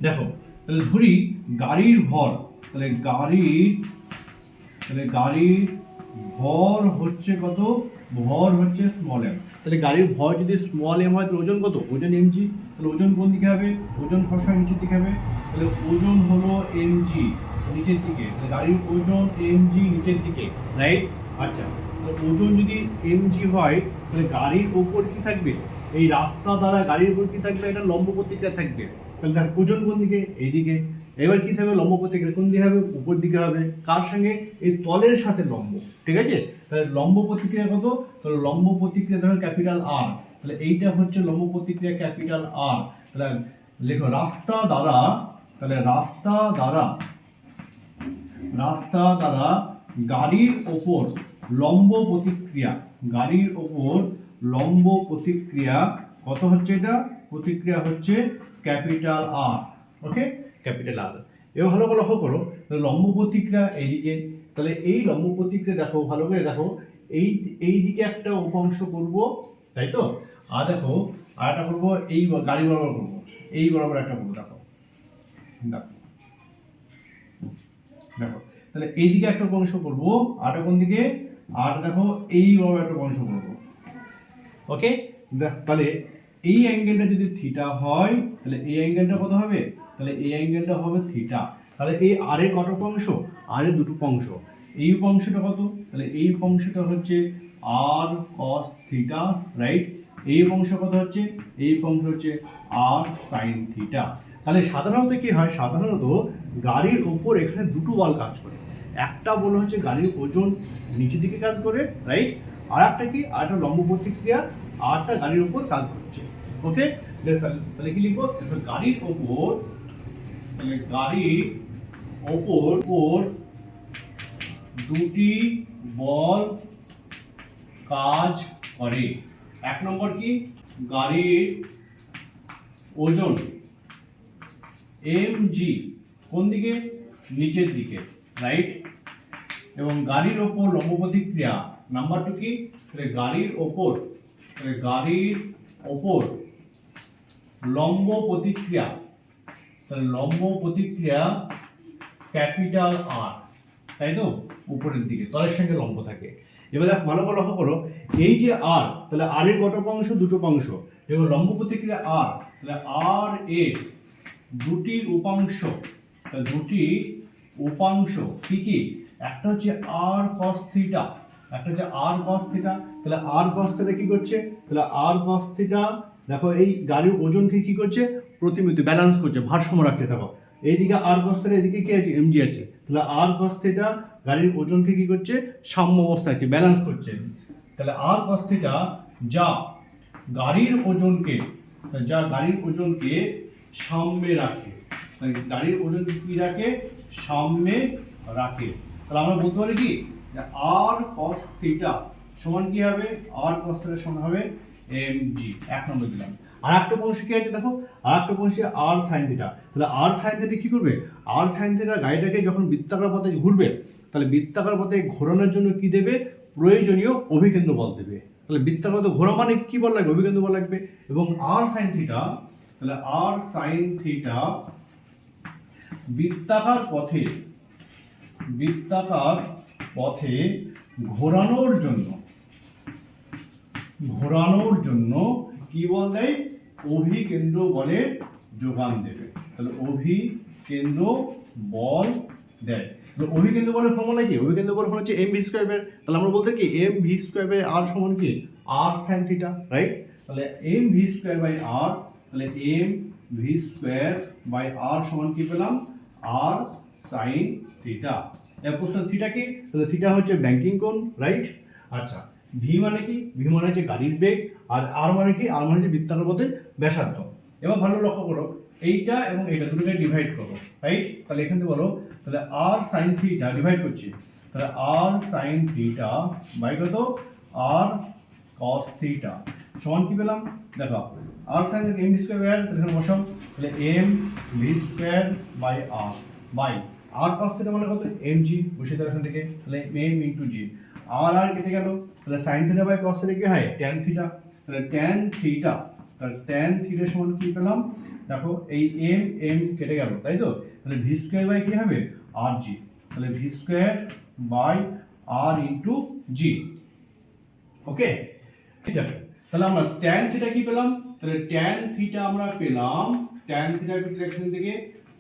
দেখো তাহলে ধরি গাড়ির ভর, তাহলে গাড়ির ভর হচ্ছে কত, ভর হচ্ছে স্মল এম। তাহলে গাড়ির ভর যদি স্মল এম হয় তাহলে ওজন কত, ওজন এমজি। তাহলে ওজন কোন দিকে হবে, ওজন সবসময় নিচের দিকে হবে। তাহলে ওজন হলো এমজি নিচের দিকে, তাহলে গাড়ির ওজন এমজি নিচের দিকে, রাইট। আচ্ছা, তাহলে ওজন যদি এমজি হয় তাহলে গাড়ির ওপর কি থাকবে, এই রাস্তা দ্বারা গাড়ির উপর কি থাকবে, এটা লম্ব প্রতিক্রিয়া থাকবে। তাহলে তার ওজন কোন দিকে, এইদিকে। এবার কি থাকবে, লম্ব প্রতিক্রিয়া কোন দিকে হবে, উপর দিকে হবে। কার সঙ্গে, এই তলের সাথে লম্ব, ঠিক আছে। তাহলে লম্ব প্রতিক্রিয়া কত, তাহলে লম্ব প্রতিক্রিয়া ধরো ক্যাপিটাল আর, তাহলে এইটা হচ্ছে লম্ব প্রতিক্রিয়া ক্যাপিটাল আর। তাহলে লেখো রাস্তা দ্বারা, তাহলে রাস্তা দ্বারা গাড়ির ওপর লম্ব প্রতিক্রিয়া, গাড়ির ওপর লম্ব প্রতিক্রিয়া কত হচ্ছে, এটা প্রতিক্রিয়া হচ্ছে ক্যাপিটাল আর, ওকে, ক্যাপিটাল আর। এবার ভালো করে লক্ষ্য করো, লম্ব প্রতিক্রিয়া এইদিকে, তাহলে এই লম্ব প্রতিক্রিয়া দেখো, ভালো করে দেখো, এই দিকে একটা উপাংশ করব, তাই তো। আর দেখো আর একটা করবো, এই গাড়ি বরাবর করবো, এই বরাবর একটা করবো, দেখো দেখো তাহলে এইদিকে একটা উপাংশ করবো, আর কোন দিকে, আর দেখো এই বরাবর একটা উপাংশ করবো, ওকে। তাহলে এই অ্যাঙ্গেলটা যদি থিটা হয় তাহলে এই অ্যাঙ্গেলটা কত হবে, তাহলে এই অ্যাঙ্গেলটা হবে থিটা। তাহলে এই আর এর কত উপাংশ, আর এর দুটো উপাংশ, এই উপাংশটা কত, তাহলে এই উপাংশটা হচ্ছে আর কস থিটা, রাইট। এই উপাংশ কত হচ্ছে, এই উপাংশ হচ্ছে আর সাইন থিটা। তাহলে সাধারণত কি হয়, সাধারণত গাড়ির উপর এখানে দুটো বল কাজ করে। একটা বল হচ্ছে গাড়ির ওজন নিচের দিকে কাজ করে, রাইট। আর একটা কি, আর একটা লম্ব প্রতিক্রিয়া, আরটা গাড়ির উপর কাজ করছে, ওকে। তাহলে কি লিখবো, গাড়ির ওপর, তাহলে গাড়ির ওপর দুটি বল কাজ করে। এক নম্বর কি, গাড়ির ওজন mg কোন দিকে, নিচের দিকে, রাইট। এবং গাড়ির ওপর লম্ব প্রতিক্রিয়া নাম্বার টু কি, গাড়ির ওপর লম্ব প্রতিক্রিয়া, তাহলে লম্ব প্রতিক্রিয়া ক্যাপিটাল আর, তাই তো, উপরের দিকে তলের সঙ্গে লম্ব থাকে। এবার দেখো ভালো করে লক্ষ্য করো, এই যে আর, তাহলে আর এর কত উপাংশ, দুটো উপাংশ, এবং লম্ব প্রতিক্রিয়া আর, তাহলে আর এর দুটি উপাংশ, তাহলে দুটি উপাংশ কি কি, একটা হচ্ছে আর কস থিটা, একটা হচ্ছে আর কস থিটা। তাহলে আর কস থিটা কি করছে, তাহলে আর কস থিটা দেখো এই গাড়ির ওজনকে কি করছে, প্রতিমিতি ব্যালেন্স করছে, ভারসাম্য রাখছে। দেখো এইদিকে আর কস থিটা, এদিকে কি আছে, এমজি আছে। তাহলে আর কস থিটা গাড়ির ওজনকে কি করছে, সাম্য অবস্থায় আছে, ব্যালেন্স করছে। তাহলে আর কস থিটা যা গাড়ির ওজনকে সাম্যে রাখে, গাড়ির ওজন কি রাখে, সাম্যে রাখে। তাহলে আমরা বলতে পারি কি, আর কস থিটা সমান কি হবে, আর কস থিটা সমান হবে mg, এক নম্বর দিলাম। আর একটা উপাংশ কি আছে দেখো, আর একটা উপাংশ আর সাইন থিটা। তাহলে আর সাইন থিটা কি করবে, আর সাইন থিটা গাড়িটাকে যখন বৃত্তাকার পথে ঘুরবে, তাহলে বৃত্তাকার পথে ঘোরানোর জন্য কি দেবে, প্রয়োজনীয় অভিকেন্দ্র বল দেবে। তাহলে বৃত্তাকার পথে ঘোরা মানে কি বল লাগবে, অভিকেন্দ্র বল লাগবে। এবং আর সাইন থিটা, তাহলে আর সাইন থিটা বৃত্তাকার পথে ঘোরানোর জন্য কি বল দেয়, অভিকেন্দ্র বলের যোগান দেবে। তাহলে অভিকেন্দ্র বল দেয়। অভিকেন্দ্র বলের ফর্মুলা কি, অভিকেন্দ্র বলের ফর্মুলা হচ্ছে এম ভি স্কয়ার বাই, তাহলে আমরা বলতে কি এম ভি স্কয়ার বাই আর সমান কি, আর সাইন থিটা, রাইট। তাহলে M V square by R, তাহলে এম ভি স্কয়ার বাই আর সমান কি পেলাম, আর সাইন থিটা। এর প্রশ্ন থিটা কি, তাহলে থিটা হচ্ছে ব্যাংকিং কোণ, রাইট। আচ্ছা, ভি মানে কি, ভি মানে হচ্ছে গাড়ির বেগ, আর আর মানে কি, আর মানে হচ্ছে বৃত্তাকার পথের ব্যাসার্ধ। এবার ভালো লক্ষ্য করো, এইটা এবং এইটা দুটোকে ডিভাইড করো, রাইট। তাহলে এখান থেকে বলো, তাহলে আর সাইন থিটা ডিভাইড করছি, তাহলে আর সাইন থিটা বাই কত, আর কস থিটা সমান কি পেলাম, দেখো R sine M V square by R, তাহলে এখানে বসাও, তাহলে M V square by R by R cos theta মানে কত, mg, বসে দাও এখান থেকে, তাহলে m into g, R R কেটে গেল, তাহলে sin theta by cos theta কি হয়, tan থিটা। তাহলে tan থিটা তাহলে ট্যান থিটা সমান কি পেলাম, দেখো এই এম এম কেটে গেল, তাই তো, তাহলে ভি স্কোয়ার বাই কি হবে আর জি, তাহলে V square by R into G. Okay, ঠিক আছে, তাহলে আমরা ট্যান থিটা কি পেলাম, তাহলে ট্যান থিটা আমরা পেলাম, ট্যান থিটা এখান থেকে,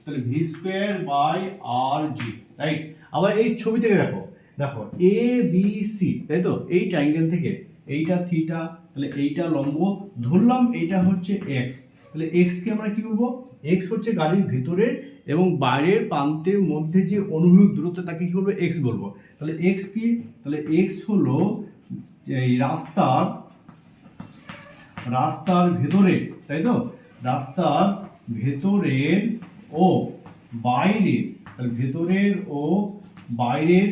তাহলে V square by R G, right. আবার এই ছবি থেকে দেখো, দেখো এ বি সি, তাই তো, এই ট্রায়াঙ্গেল থেকে এইটা থিটা, তাহলে এইটা লম্ব ধরলাম, এইটা হচ্ছে এক্স, তাহলে এক্স কে আমরা কি বলবো, এক্স হচ্ছে গাড়ির ভিতরের এবং বাইরের প্রান্তের মধ্যে যে অনুভূমিক দূরত্ব তাকে কি বলবো, এক্স বলবো। তাহলে এক্স কি, তাহলে এক্স হলো এই রাস্তার ভেতরে, তাই তো, রাস্তার ভেতরের ও বাইরের, তাহলে ভেতরের ও বাইরের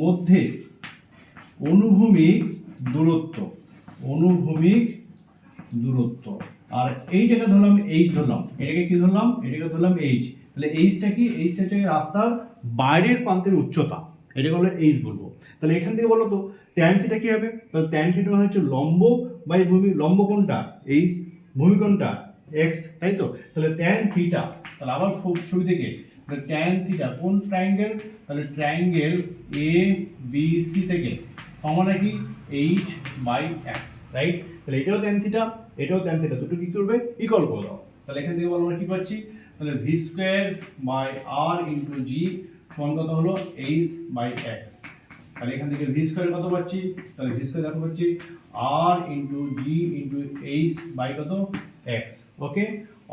মধ্যে অনুভূমিক দূরত্ব, অনুভূমিক দূরত্ব। আর এইটাকে ধরলাম এইচ, ধরলাম এটাকে কি ধরলাম, এটাকে ধরলাম এইচ, তাহলে এইচটা কি, এইচটা হচ্ছে রাস্তার বাইরের প্রান্তের উচ্চতা, এটাকে বলে এইচ বলবো। তাহলে এখান থেকে বলো তো ট্যান থিটা কি হবে, তাহলে ট্যান থিটা হচ্ছে লম্ব বাই ভূমি, লম্ব কোনটা এইচ, ভূমি কোনটা এক্স, তাই তো, তাহলে ট্যান থিটা, তাহলে আবার ছবি থেকে ট্যান থিটা কোন ট্রায়াঙ্গেল, তাহলে ট্রায়াঙ্গেল এ বি সি থেকে সমান কি এইচ বাই এক্স, রাইট। তাহলে এটাও ট্যান থিটা, এটাও ট্যান থিটা, দুটো কি করবে ইকুয়াল করে দাও। তাহলে এখান থেকে বলো আমরা কি পাচ্ছি, তাহলে V square by R into G সমান কত হলো এইচ বাই এক্স। তাহলে এখান থেকে ভি স্কোয়ার কত পাচ্ছি, তাহলে ভি স্কোয়ার দেখো পাচ্ছি R into G into H by কত এক্স। ওকে,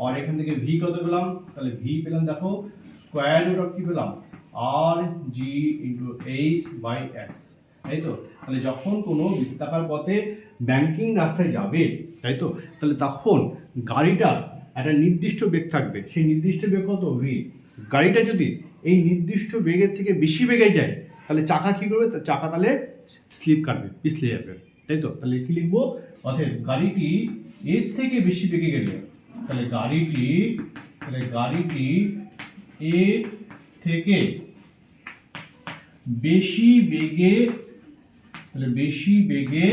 আর এখান থেকে ভি কত পেলাম, তাহলে ভি পেলাম দেখো স্কোয়ার রুট অফ কি পেলাম আর জি ইন্টু এইচ বাই এক্স, তাই তো। তাহলে যখন কোনো বৃত্তাকার পথে ব্যাংকিং রাস্তায় যাবে, তাই তো, তাহলে তখন গাড়িটা একটা নির্দিষ্ট বেগ থাকবে, সেই নির্দিষ্ট বেগ কত ভি। গাড়িটা যদি এই নির্দিষ্ট বেগের থেকে বেশি বেগে যায় তাহলে চাকা কি করবে, চাকা তাহলে স্লিপ কাটবে, পিছলে যাবে, তাই তো। তাহলে কি লিখবো, অতএব গাড়িটি এর থেকে বেশি বেগে গেলে, তাহলে গাড়িটি এর থেকে বেশি বেগে, তাহলে বেশি বেগে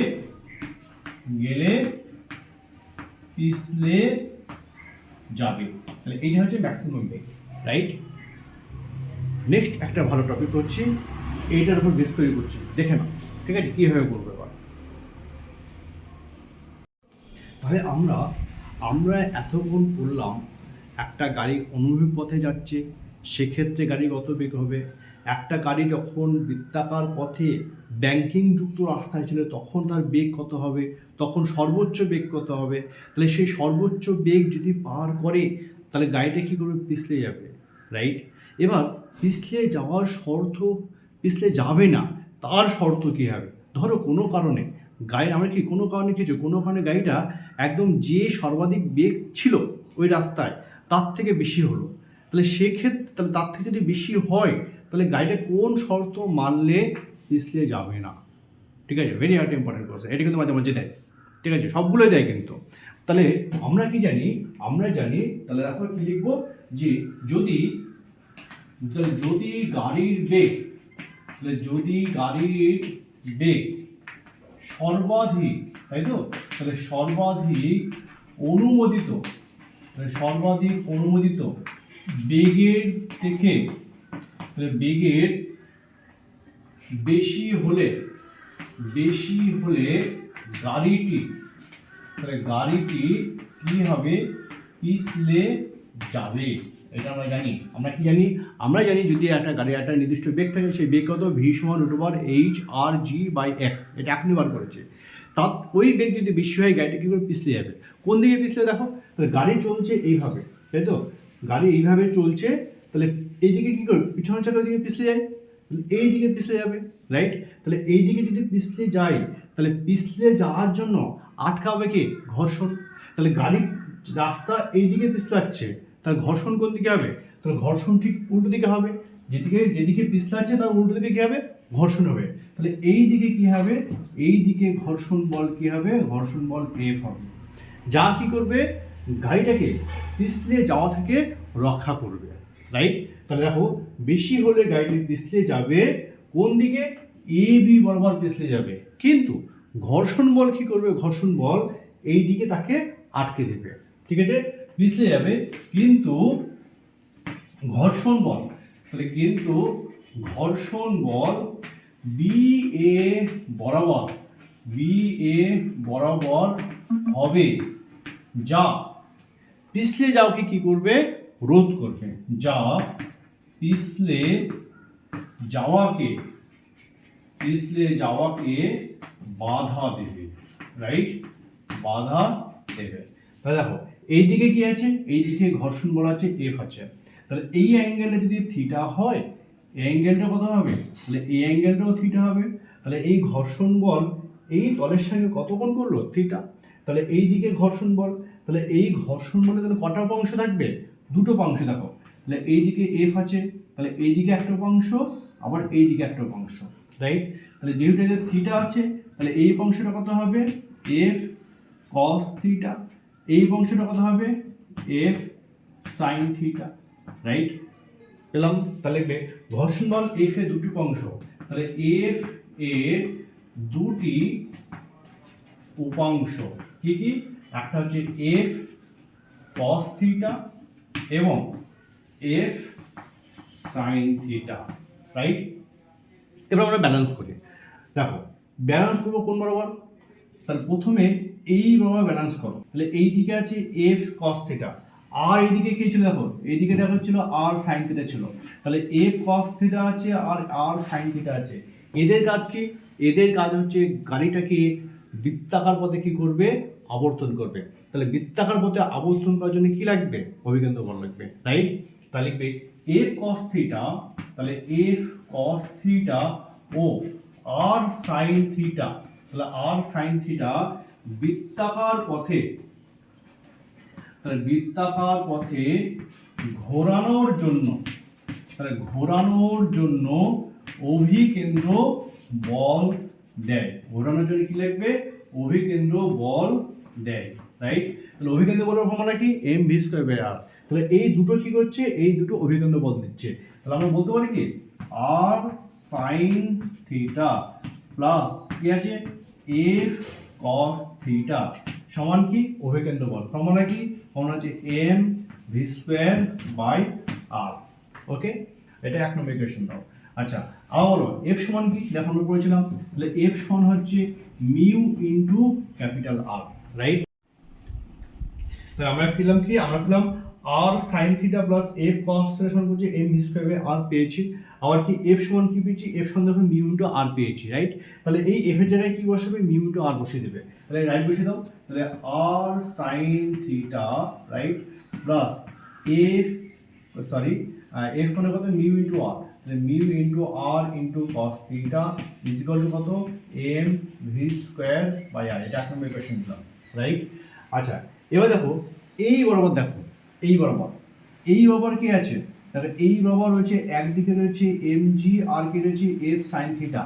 গেলে পিছলে যাবে, তাহলে এইটা হচ্ছে ম্যাক্সিমাম বেগ, রাইট। নেক্সট একটা ভালো টপিক হচ্ছে এইটার উপর বেস তৈরি করছি, দেখে নাও, ঠিক আছে, কিভাবে করবো এবার। তাহলে আমরা এতক্ষণ পড়লাম একটা গাড়ি অনুভূমিক পথে যাচ্ছে, সেক্ষেত্রে গাড়ি কত বেগ হবে, একটা গাড়ি যখন বৃত্তাকার পথে ব্যাংকিং যুক্ত রাস্তায় ছিল তখন তার বেগ কত হবে, তখন সর্বোচ্চ বেগ কত হবে, তাহলে সেই সর্বোচ্চ বেগ যদি পার করে তাহলে গাড়িটা কী করবে, পিছলে যাবে, রাইট। এবার পিছলে যাওয়ার শর্ত, পিছলে যাবে না তার শর্ত কী হবে, ধরো কোনো কারণে গাড়ি, আমরা কি কোনো কারণে গাড়িটা একদম যে সর্বাধিক বেগ ছিল ওই রাস্তায় তার থেকে বেশি হলো, তাহলে সেক্ষেত্রে তাহলে তার থেকে যদি বেশি হয় তাহলে গাড়িটা কোন শর্ত মানলে পিছলে যাবে না, ঠিক আছে, ভেরি ইম্পর্টেন্ট কোশ্চেন, এটা কিন্তু মাঝে মাঝে দেয়, ঠিক আছে, সবগুলোই দেয় কিন্তু। তাহলে আমরা কি জানি, তাহলে দেখো কি লিখবো, যে যদি গাড়ির বেগ, তাহলে যদি গাড়ির বেগ সর্বাধিক, তাই তো, তাহলে সর্বাধিক অনুমোদিত বেগের থেকে, তাহলে বেগের বেশি হলে গাড়িটি কি হবে, পিছলে যাবে, এটা আমরা জানি। আমরা জানি যদি একটা গাড়ি একটা নির্দিষ্ট বেগ থাকে সেই বেগ কত, ভি সমান √ H R G by X, এটা এখনই বার করেছে। তার ওই বেগ যদি বেশি হয় গাড়িটা কী করে পিছলে যাবে, কোন দিকে পিছলে, দেখো তাহলে গাড়ি চলছে এইভাবে, তাই তো, গাড়ি এইভাবে চলছে, তাহলে এইদিকে কী করবে, পিছনের চাকার দিকে পিছলে যায়, এই দিকে পিছলে যাবে, রাইট। তাহলে এই দিকে যদি পিছলে যায় তাহলে পিছলে যাওয়ার জন্য আটকাবে কি, ঘর্ষণ, তাহলে গাড়ির রাস্তা এই দিকে পিছলাচ্ছে, তাহলে ঘর্ষণ কোন দিকে হবে, তাহলে ঘর্ষণ ঠিক উল্টো দিকে হবে, যেদিকে পিছলাচ্ছে তার উল্টো দিকে কী হবে, ঘর্ষণ হবে, তাহলে এই দিকে কী হবে, এই দিকে ঘর্ষণ বল কী হবে, ঘর্ষণ বল এফ হবে, যা কি করবে গাড়িটাকে পিছলে যাওয়া থেকে রক্ষা করবে, রাইট। তাহলে দেখো বেশি হলে গাড়িটি পিছলে যাবে কোন দিকে, এ বি বরাবর পিছলে যাবে, কিন্তু ঘর্ষণ বল কি করবে, ঘর্ষণ বল এই দিকে তাকে আটকে দেবে, ঠিক আছে, পিছলে যাবে। কিন্তু ঘর্ষণ বল, তাহলে কিন্তু ঘর্ষণ বল বি এ বরাবর, বি এ বরাবর হবে, যা পিছলে যাওকে কি করবে, রোধ করবে, যা পিছলে যাওয়াকে, পিছলে যাওয়াকে বাধা দেবে, রাইট, বাধা দেবে। তাহলে দেখো এইদিকে কি আছে, এইদিকে ঘর্ষণ বল আছে এফ আছে, তাহলে এই অ্যাঙ্গেলটা যদি থিটা হয়, এই অ্যাঙ্গেলটা কত হবে, তাহলে এই অ্যাঙ্গেলটাও থিটা হবে। তাহলে এই ঘর্ষণ বল এই তলের সঙ্গে কত কোণ করলো, থিটা। তাহলে এই দিকে ঘর্ষণ বল, তাহলে এই ঘর্ষণ বলে তাহলে কটা অংশ থাকবে, দুটো অংশ। দেখো তাহলে এই দিকে এফ আছে, তাহলে এই দিকে একটা অংশ, আবার এই দিকে একটা অংশ, রাইট। তাহলে যেহেতু এদের থিটা আছে, তাহলে এই অংশটা কত হবে, এফ কস থিটা, এই অংশটা কত হবে, এফ সাইন থিটা, রাইট। পেলাম। তাহলে ঘর্ষণ বল এফ এর দুটি অংশ, তাহলে এফ এর দুটি উপাংশ কি কি, একটা হচ্ছে এফ কস থিটা এবং এফ সাইন থিটা, রাইট। এবার আমরা ব্যালেন্স করি। দেখো ব্যালেন্স করবো কোন বরাবর, তাহলে প্রথমে এই বরাবর ব্যালেন্স করো। তাহলে এই দিকে আছে এফ কস থিটা, আর এইদিকে কি ছিল, দেখো এইদিকে দেখো ছিল আর সাইন থিটা ছিল। তাহলে এফ কস থিটা আছে আর আর সাইন থিটা আছে। এদের কাজ কি, এদের কাজ হচ্ছে গাড়িটাকে বৃত্তাকার পথে কি করবে, আবর্তন করবে। তাহলে বৃত্তাকার পথে আবর্তন করার জন্য কি লাগবে, অভিকেন্দ্র বল লাগবে, রাইট। তাহলে লিখবে এফ কস থিটা, তাহলে এফ কস থিটা ও আর সাইন থিটা, তাহলে আর সাইন থিটা বৃত্তাকার পথে, তাহলে বৃত্তাকার পথে ঘোরানোর জন্য, তাহলে ঘোরানোর জন্য অভিকেন্দ্র বল দেয়। ঘোরানোর জন্য কি লাগবে, অভিকেন্দ্র বল দেয়, রাইট। তাহলে অভিকেন্দ্র বলের ফর্মুলা কি, M V square by R. তাহলে এই দুটো কি করছে, এই দুটো অভিকেন্দ্র বল দিচ্ছে। তাহলে আমরা বলতে পারি কি, আর সাইন থিটা প্লাস কি আছে, এফ কস থিটা সমান কি, অভিকেন্দ্র বল। ফর্মুলা কি, ফর্মুলা হচ্ছে এম ভি স্কয়ার বাই আর। ওকে, এটা এক নম্বর ইকুয়েশন দাও। আচ্ছা আবার বলো এফ সমান কি, দেখো আমরা পড়েছিলাম, তাহলে এফ সমান হচ্ছে mu into capital R, right. তাহলে আমরা পেলাম কি, আমরা পেলাম R sine theta plus F cos theta সমান হচ্ছে M V square by R পেয়েছি। আবার কি এফ সমান কি পেয়েছি, এফ সমান দেখো মিউ ইনটু আর পেয়েছি, রাইট। তাহলে এই এফ এর জায়গায় কি বসাবে, মিউ ইনটু আর বসিয়ে দেবে। তাহলে রাইট বসিয়ে দাও। তাহলে R sine theta, right, plus F, sorry F মানে কত, মিউ ইনটু আর, তাহলে mu into R into cos theta is equal to কত, M V square by R. এটা এক নম্বর ইকুয়েশন দিলাম, রাইট। আচ্ছা এবার দেখো এই বরাবর, দেখো এই বরাবর, এই বরাবর কি আছে, তাহলে এই বরাবর রয়েছে, একদিকে রয়েছে এম জি আর কি রয়েছে এফ সাইন থিটা,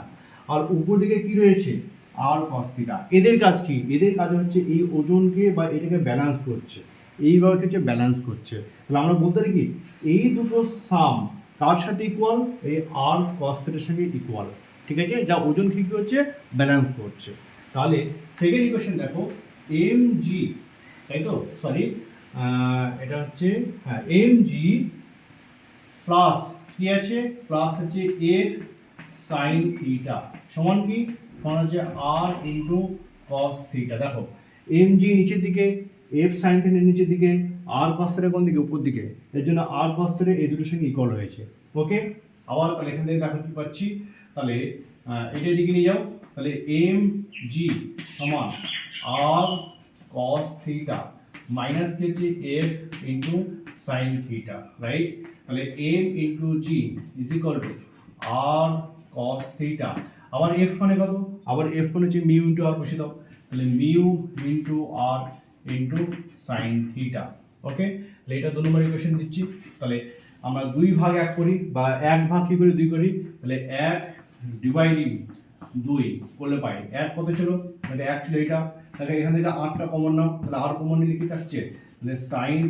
আর উপর দিকে কি রয়েছে আর কস থিটা। এদের কাজ কি, এদের কাজ হচ্ছে এই ওজনকে বা এটাকে ব্যালেন্স করছে, এইভাবে হচ্ছে ব্যালেন্স করছে। তাহলে আমরা বলতে পারি কি, এই দুটো সাম কার সাথে ইকুয়াল, এই আর কস থিটার সঙ্গে ইকুয়াল, ঠিক আছে, যা ওজন কি হচ্ছে, ব্যালেন্স করছে। তাহলে সেকেন্ড ইকুয়েশন দেখো, এম জি, তাই তো, সরি এটা হচ্ছে হ্যাঁ এম জি প্লাস কি আছে, প্লাস হচ্ছে এফ সাইন থিটা সমান কি, সমান হচ্ছে আর ইনটু কস থিটা। দেখো এম জি নিচের দিকে, এফ সাইন থিটা নিচের দিকে, আর কস থিটা কোন দিকে, উপর দিকে, এর জন্য আর কস থিটা এই দুটোর সঙ্গে ইকুয়াল হয়েছে। ওকে, আবার তাহলে এখান থেকে দেখো কি পাচ্ছি, তাহলে এটার দিকে নিয়ে যাও, তাহলে এম জি সমান আর কস থিটা মাইনাস কি হচ্ছে F into sine theta, right. তাহলে M into G is equal to R cos theta, আবার এফ মানে কত, আবার এফ মানে হচ্ছে মিউ ইনটু আর বসিয়ে দাও, তাহলে mu into R into sine theta. ওকে, তাহলে এটা 2 নম্বর ইকুয়েশন দিচ্ছি। তাহলে আমরা 2 ভাগ 1 করি, বা 1 ভাগ কি করে 2 করি, তাহলে 1 ডিভাইডিং 2 করলে পাই 1 কত ছিল, তাহলে 1 ছিল এটা। তাহলে এখান থেকে 8টা কমন নাও, তাহলে আর কমন নিলে কি থাকছে, তাহলে sine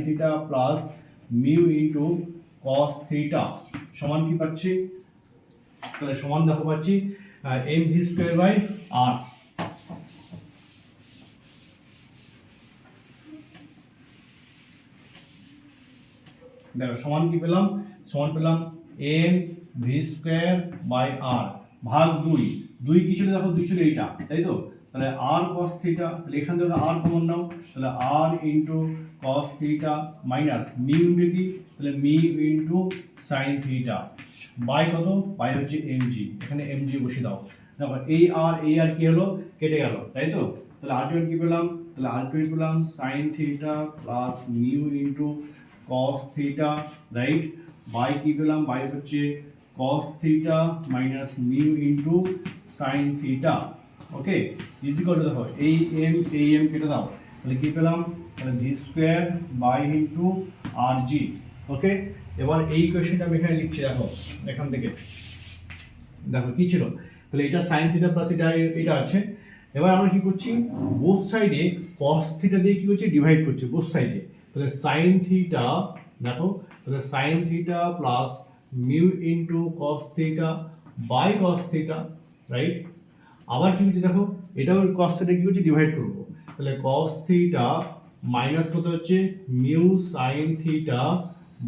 theta plus mu into cos theta সমান কি পাচ্ছি, তাহলে সমান দেখো পাচ্ছি এম ভি স্কয়ার বাই আর। দেখো সমান কি পেলাম, সমান পেলাম এম ভি স্কোয়ার বাই আর ভাগ 2, 2 কি ছিল দেখো, 2 ছিল এইটা, তাই তো? তাহলে আর কস থিটা, তাহলে এখান থেকে আর কমন নাও, তাহলে R into cos theta minus mu into কি, তাহলে mu into sine theta by কত, বাই হচ্ছে এমজি, এখানে এমজি বসিয়ে দাও। দেখো এই আর কি হলো, কেটে গেল, তাই তো? তাহলে আলটিমেট কি পেলাম, তাহলে আলটিমেট পেলাম sine theta plus mu into cos theta, right, by কি পেলাম, বাই হচ্ছে cos theta minus mu into sine theta, okay, is equal to দেখো এই এম কেটে দাও, তাহলে কি পেলাম, তাহলে V square by into R G, okay. এবার এই কোয়েশ্চেনটা আমি এখানে লিখছি, দেখো এখান থেকে দেখো কি ছিল, তাহলে এটা সাইন থিটা প্লাস এটা আছে। এবার আমরা কি করছি, বোথ সাইডে cos থিটা দিয়ে কি করছি, ডিভাইড করছি বোথ সাইডে, তাহলে সাইন থিটা, দেখো তাহলে sine theta plus mu into cos theta by cos theta, right. আবার কি হচ্ছে দেখো, এটাও কস থিটা কি করছি, ডিভাইড করবো, তাহলে কস থিটা মাইনাস কত হচ্ছে mu sine theta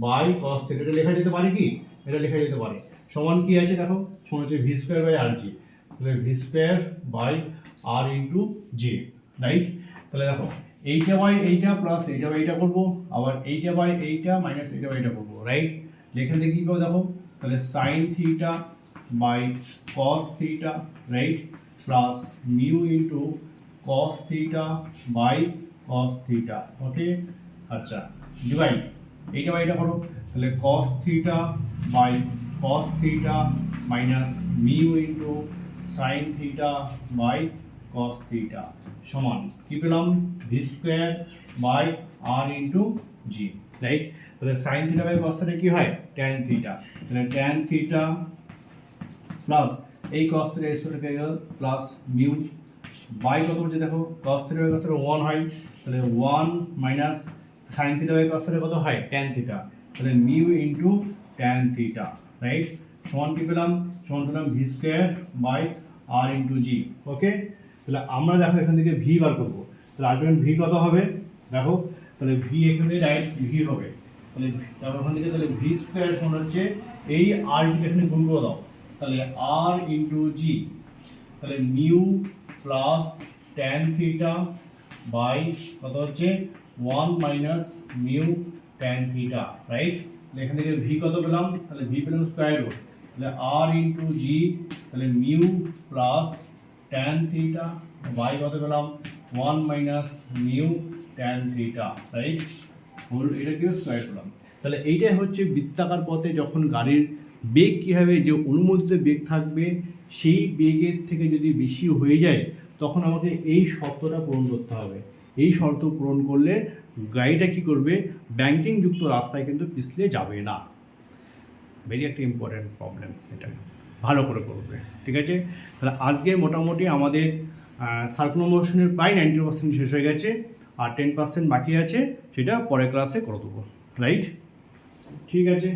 by cos theta, এটা লেখা যেতে পারে কি, এটা লেখা যেতে পারে, সমান কি আছে দেখো, সমান হচ্ছে V square by R G, তাহলে V square by R into G, right. তাহলে দেখো এইটা বাই এইটা প্লাস এইটা বাই এইটা করবো, আবার এইটা বাই এইটা মাইনাস এইটা বাই এইটা করবো, রাইট। লেখা দিয়ে কি করবো দেখো, তাহলে sine theta by cos theta, right, plus mu into cos theta by cos theta, okay. আচ্ছা ডিভাইড এইটা বাই এটা করো, তাহলে cos theta by cos theta minus mu into sine theta by cos theta সমান কি পেলাম, V square by R into G, right. তাহলে sine theta by cos theta কি হয়, ট্যান থিটা, তাহলে ট্যান থিটা প্লাস এই কস থিটা এই সূত্রটা গেল প্লাস মিউ বাই কত হচ্ছে দেখো, cos theta by cos theta 1 হয়, তাহলে 1 minus sine theta by cos theta কত হয়, ট্যান থিটা, তাহলে mu into tan theta, right, সমান কি পেলাম, সমান পেলাম V square by R into G, okay. তাহলে আমরা দেখো এখান থেকে ভি বার করবো, তাহলে আলটিমেট ভি কত হবে দেখো, তাহলে ভি এখান থেকে ডাইরেক্ট ভি হবে, তাহলে তারপর ওখান থেকে তাহলে ভি স্কোয়ার সমান হচ্ছে এই আর জিটা এখানে গুণ করে দাও, তাহলে আর ইন্টু জি, তাহলে mu plus tan theta by কত হচ্ছে 1 minus mu tan theta, right. এখান থেকে ভি কত পেলাম, তাহলে ভি পেলাম স্কোয়ার রুট, তাহলে আর ইন্টু জি, তাহলে mu plus tan theta by কত পেলাম 1 minus mu tan theta, right, whole এটাকেও স্কোয়ার পেলাম। তাহলে এইটাই হচ্ছে বৃত্তাকার পথে যখন গাড়ির বেগ কী হবে, যে অনুমোদিত বেগ থাকবে সেই বেগের থেকে যদি বেশি হয়ে যায় তখন আমাকে এই শর্তটা পূরণ করতে হবে, এই শর্ত পূরণ করলে গাড়িটা কী করবে, ব্যাংকিংযুক্ত রাস্তায় কিন্তু পিছলে যাবে না। ভেরি একটা ইম্পর্ট্যান্ট প্রবলেম, এটা ভালো করে করবে, ঠিক আছে। তাহলে আজকে মোটামুটি আমাদের সার্কুলার প্রায় 90% শেষ হয়ে গেছে, আর 10% বাকি আছে, সেটা পরের ক্লাসে করে দেবো, রাইট, ঠিক আছে।